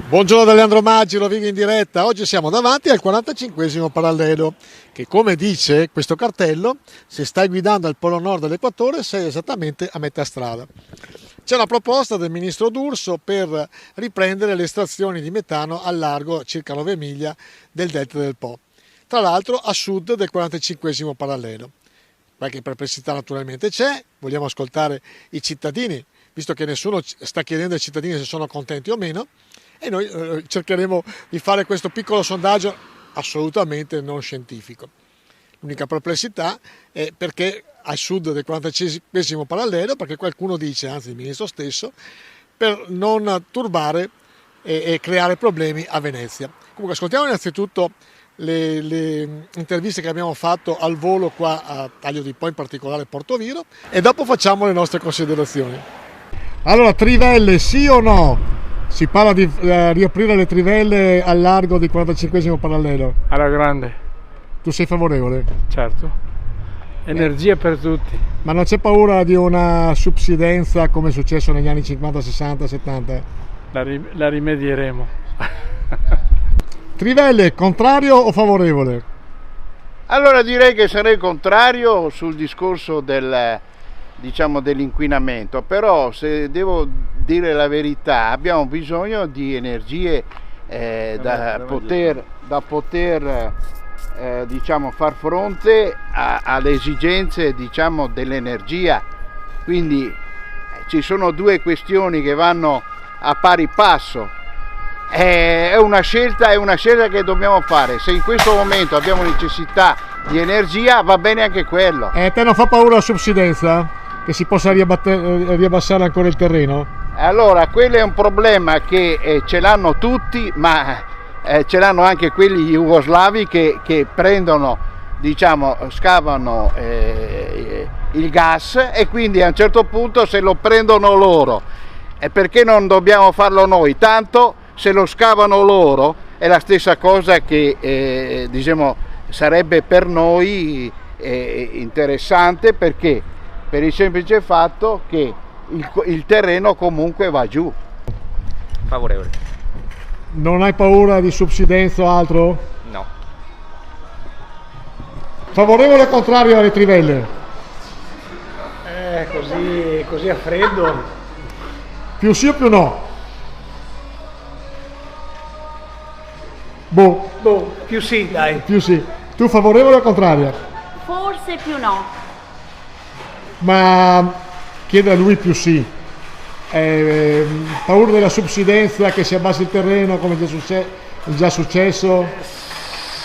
Buongiorno da Leandro Maggi, Rovigo in diretta. Oggi siamo davanti al 45esimo parallelo che, come dice questo cartello, se stai guidando al polo nord dell'equatore sei esattamente a metà strada. C'è una proposta del ministro D'Urso per riprendere le estrazioni di metano al largo circa 9 miglia del delta del Po, tra l'altro a sud del 45esimo parallelo. Qualche perplessità naturalmente c'è, vogliamo ascoltare i cittadini, visto che nessuno sta chiedendo ai cittadini se sono contenti o meno, e noi cercheremo di fare questo piccolo sondaggio assolutamente non scientifico. L'unica perplessità è perché a sud del 45esimo parallelo, perché qualcuno dice, anzi il ministro stesso, per non turbare e creare problemi a Venezia. Comunque ascoltiamo innanzitutto le interviste che abbiamo fatto al volo qua a Taglio di Po, in particolare Portoviro, e dopo facciamo le nostre considerazioni. Allora, trivelle sì o no? Si parla di riaprire le trivelle al largo del 45esimo parallelo. Alla grande. Tu sei favorevole? Certo. Energia per tutti. Ma non c'è paura di una subsidenza come è successo negli anni 50, 60, 70? La rimedieremo. Trivelle, contrario o favorevole? Allora direi che sarei contrario sul discorso dell'inquinamento, però se devo dire la verità abbiamo bisogno di energie da poter far fronte alle esigenze dell'energia, quindi ci sono due questioni che vanno a pari passo. È una scelta che dobbiamo fare. Se in questo momento abbiamo necessità di energia, va bene anche quello. E a te non fa paura la subsidenza? Che si possa riabbassare ancora il terreno? Allora, quello è un problema che ce l'hanno tutti, ma ce l'hanno anche quelli jugoslavi che prendono, scavano il gas, e quindi a un certo punto se lo prendono loro, e perché non dobbiamo farlo noi? Tanto se lo scavano loro è la stessa cosa che sarebbe per noi interessante, perché per il semplice fatto che il terreno comunque va giù. Favorevole. Non hai paura di subsidenza o altro? No. Favorevole o contrario alle trivelle? Così a freddo. Più sì o più no? Più sì, dai. Più sì. Tu favorevole o contraria? Forse più no. Ma chiede a lui più sì. Paura della subsidenza, che si abbassi il terreno come è già successo?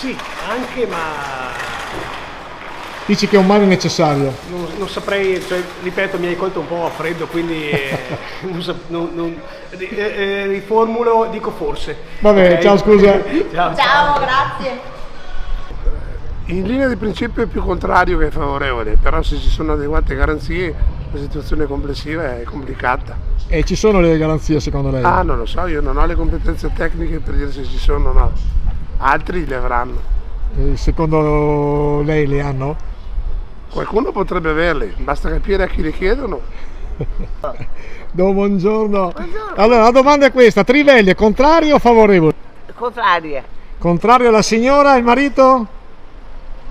Sì, anche, ma Dici che è un male necessario? non saprei, ripeto, mi hai colto un po' a freddo, quindi riformulo, dico forse. Vabbè, Okay? ciao, scusa. Ciao, grazie. In linea di principio è più contrario che favorevole, però se ci sono adeguate garanzie la situazione complessiva è complicata. E ci sono le garanzie secondo lei? Ah, non lo so, io non ho le competenze tecniche per dire se ci sono o no, altri le avranno. Secondo lei le hanno? Qualcuno potrebbe averle, basta capire a chi le chiedono. Buongiorno. Allora la domanda è questa: trivelle, contrario o favorevole? Contraria. Contrario alla signora, il marito?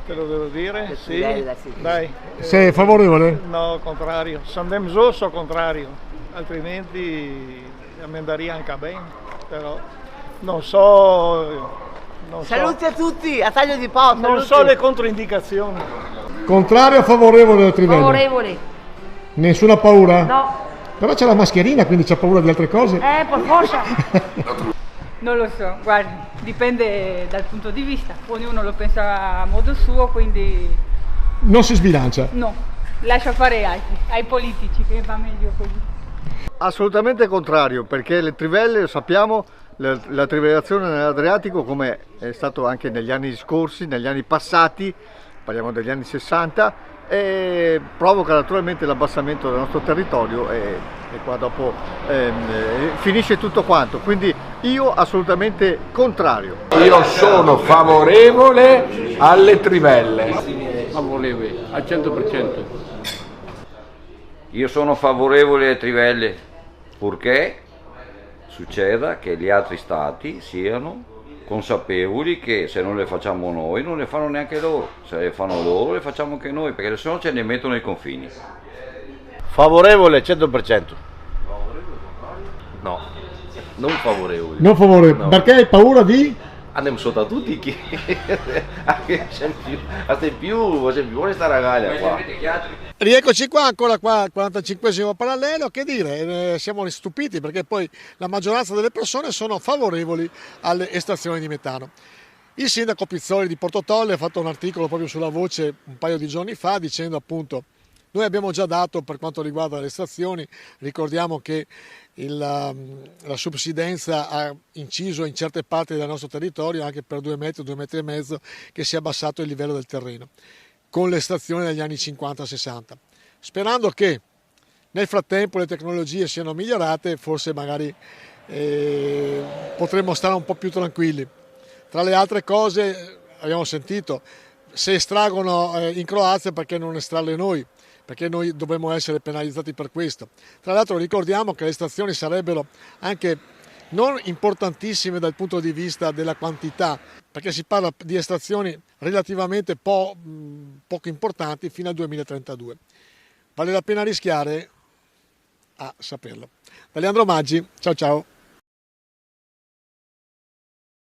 Te lo devo dire? Sì. Bella, sì. Dai. Sei favorevole? No, contrario. Sandem so contrario, altrimenti andaria anche bene, però non so. Saluti a tutti, a Taglio di Po. Non so le controindicazioni. Contrario o favorevole alle trivelle? Favorevole. Nessuna paura? No. Però c'è la mascherina, quindi c'ha paura di altre cose. Per forza. Non lo so, guardi, dipende dal punto di vista, ognuno lo pensa a modo suo, quindi Non si sbilancia? no, lascia fare ai politici, che va meglio così. Assolutamente contrario, perché le trivelle, lo sappiamo, la trivellazione nell'Adriatico, come è stato anche negli anni scorsi, negli anni passati, parliamo degli anni 60, provoca naturalmente l'abbassamento del nostro territorio e qua dopo finisce tutto quanto, quindi io assolutamente contrario. Io sono favorevole alle trivelle. Favorevole al 100%. Io sono favorevole alle trivelle, purché succeda che gli altri stati siano consapevoli che se non le facciamo noi non le fanno neanche loro, se le fanno loro le facciamo anche noi, perché se no ce ne mettono ai confini. Favorevole 100%. No, non favorevole. Non favorevole, No. perché hai paura di? Andiamo sotto a tutti che sempre più vuole stare a galla qua. Rieccoci qua, ancora qua, 45esimo parallelo, che dire, siamo stupiti perché poi la maggioranza delle persone sono favorevoli alle estrazioni di metano. Il sindaco Pizzoli di Portotolle ha fatto un articolo proprio sulla Voce un paio di giorni fa dicendo appunto: noi abbiamo già dato per quanto riguarda le estrazioni, ricordiamo che la subsidenza ha inciso in certe parti del nostro territorio anche per 2 metri, 2 metri e mezzo, che si è abbassato il livello del terreno con l'estrazione degli anni 50-60. Sperando che nel frattempo le tecnologie siano migliorate, forse magari potremmo stare un po' più tranquilli. Tra le altre cose abbiamo sentito, se estraggono in Croazia perché non estrarle noi? Perché noi dovremmo essere penalizzati per questo. Tra l'altro ricordiamo che le estrazioni sarebbero anche non importantissime dal punto di vista della quantità, perché si parla di estrazioni relativamente poco importanti fino al 2032. Vale la pena rischiare? A saperlo. Da Leandro Maggi, ciao ciao.